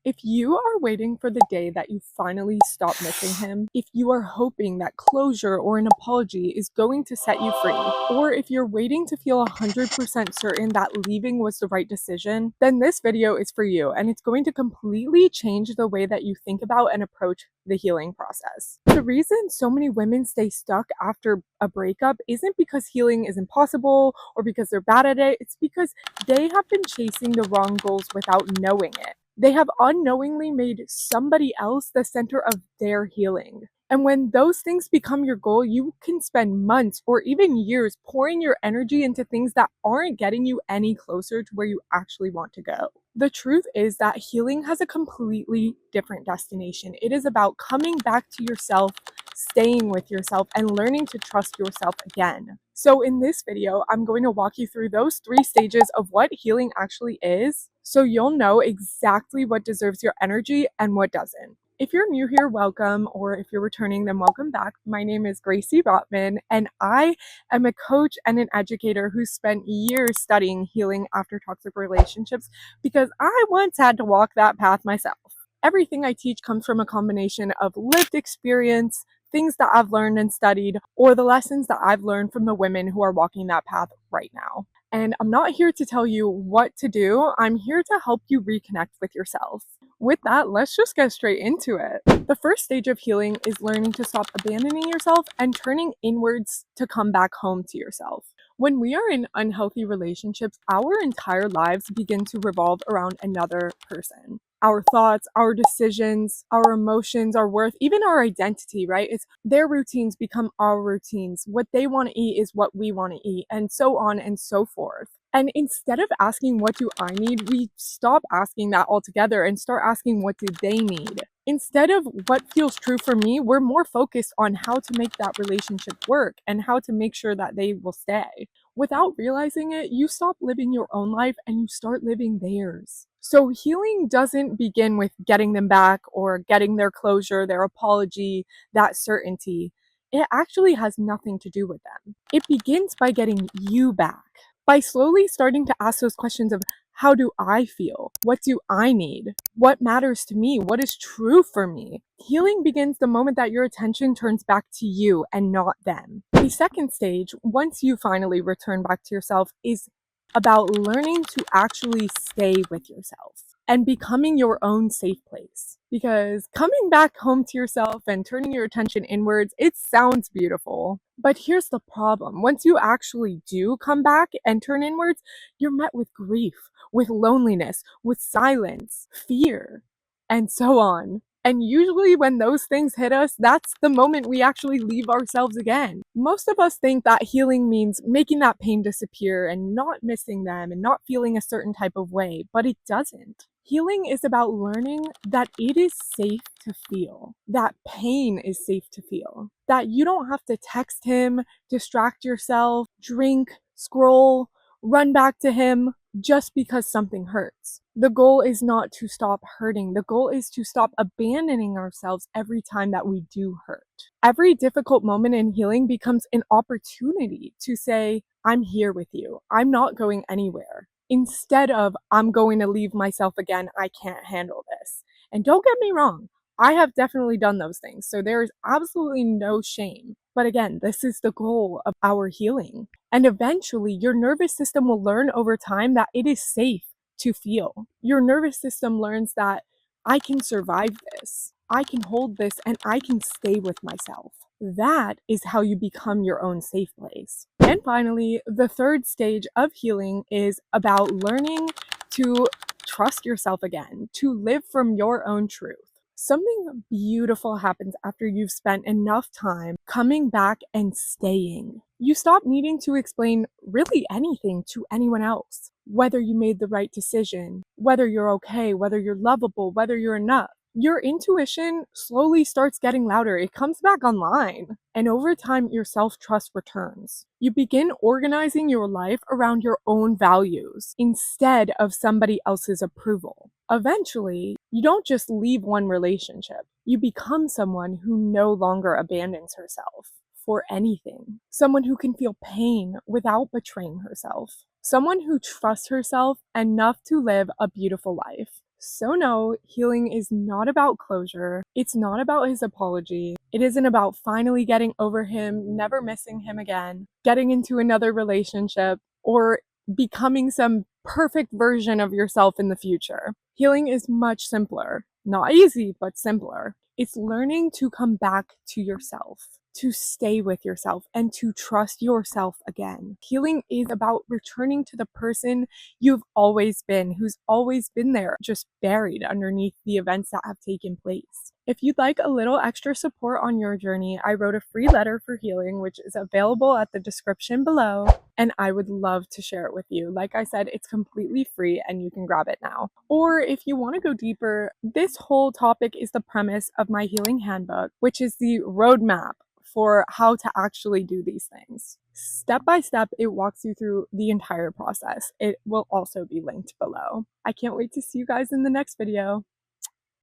If you are waiting for the day that you finally stop missing him, if you are hoping that closure or an apology is going to set you free, or if you're waiting to feel 100% certain that leaving was the right decision, then this video is for you and it's going to completely change the way that you think about and approach the healing process. The reason so many women stay stuck after a breakup isn't because healing is impossible or because they're bad at it, it's because they have been chasing the wrong goals without knowing it. They have unknowingly made somebody else the center of their healing. And when those things become your goal, you can spend months or even years pouring your energy into things that aren't getting you any closer to where you actually want to go. The truth is that healing has a completely different destination. It is about coming back to yourself, staying with yourself, and learning to trust yourself again. So in this video, I'm going to walk you through those 3 stages of what healing actually is, so you'll know exactly what deserves your energy and what doesn't. If you're new here, welcome, or if you're returning, then welcome back. My name is Gracie Rotman, and I am a coach and an educator who spent years studying healing after toxic relationships because I once had to walk that path myself. Everything I teach comes from a combination of lived experience, things that I've learned and studied, or the lessons that I've learned from the women who are walking that path right now. And I'm not here to tell you what to do, I'm here to help you reconnect with yourself. With that, let's just get straight into it. The first stage of healing is learning to stop abandoning yourself and turning inwards to come back home to yourself. When we are in unhealthy relationships, our entire lives begin to revolve around another person. Our thoughts, our decisions, our emotions, our worth, even our identity, right? It's their routines become our routines. What they want to eat is what we want to eat, and so on and so forth. And instead of asking, what do I need? We stop asking that altogether and start asking, what do they need? Instead of what feels true for me, we're more focused on how to make that relationship work and how to make sure that they will stay. Without realizing it, you stop living your own life and you start living theirs. So healing doesn't begin with getting them back or getting their closure, their apology, that certainty. It actually has nothing to do with them. It begins by getting you back, by slowly starting to ask those questions of, how do I feel? What do I need? What matters to me? What is true for me? Healing begins the moment that your attention turns back to you and not them. The second stage, once you finally return back to yourself, is about learning to actually stay with yourself and becoming your own safe place. Because coming back home to yourself and turning your attention inwards, it sounds beautiful. But here's the problem. Once you actually do come back and turn inwards, you're met with grief, with loneliness, with silence, fear, and so on. And usually when those things hit us, that's the moment we actually leave ourselves again. Most of us think that healing means making that pain disappear and not missing them and not feeling a certain type of way, but it doesn't. Healing is about learning that it is safe to feel, that pain is safe to feel, that you don't have to text him, distract yourself, drink, scroll, run back to him just because something hurts. The goal is not to stop hurting. The goal is to stop abandoning ourselves every time that we do hurt. Every difficult moment in healing becomes an opportunity to say, I'm here with you. I'm not going anywhere. Instead of, I'm going to leave myself again. I can't handle this. And don't get me wrong, I have definitely done those things. So there is absolutely no shame. But again, this is the goal of our healing. And eventually, your nervous system will learn over time that it is safe to feel. Your nervous system learns that I can survive this, I can hold this, and I can stay with myself. That is how you become your own safe place. And finally, the third stage of healing is about learning to trust yourself again, to live from your own truth. Something beautiful happens after you've spent enough time coming back and staying. You stop needing to explain really anything to anyone else. Whether you made the right decision, whether you're okay, whether you're lovable, whether you're enough. Your intuition slowly starts getting louder. It comes back online. And over time, your self-trust returns. You begin organizing your life around your own values instead of somebody else's approval. Eventually, you don't just leave one relationship. You become someone who no longer abandons herself for anything. Someone who can feel pain without betraying herself. Someone who trusts herself enough to live a beautiful life. So no, healing is not about closure. It's not about his apology. It isn't about finally getting over him, never missing him again, getting into another relationship, or becoming some perfect version of yourself in the future. Healing is much simpler. Not easy, but simpler. It's learning to come back to yourself, to stay with yourself, and to trust yourself again. Healing is about returning to the person you've always been, who's always been there, just buried underneath the events that have taken place. If you'd like a little extra support on your journey, I wrote a free letter for healing, which is available at the description below, and I would love to share it with you. Like I said, it's completely free and you can grab it now. Or if you want to go deeper, this whole topic is the premise of my healing handbook, which is the roadmap for how to actually do these things. Step by step, it walks you through the entire process. It will also be linked below. I can't wait to see you guys in the next video.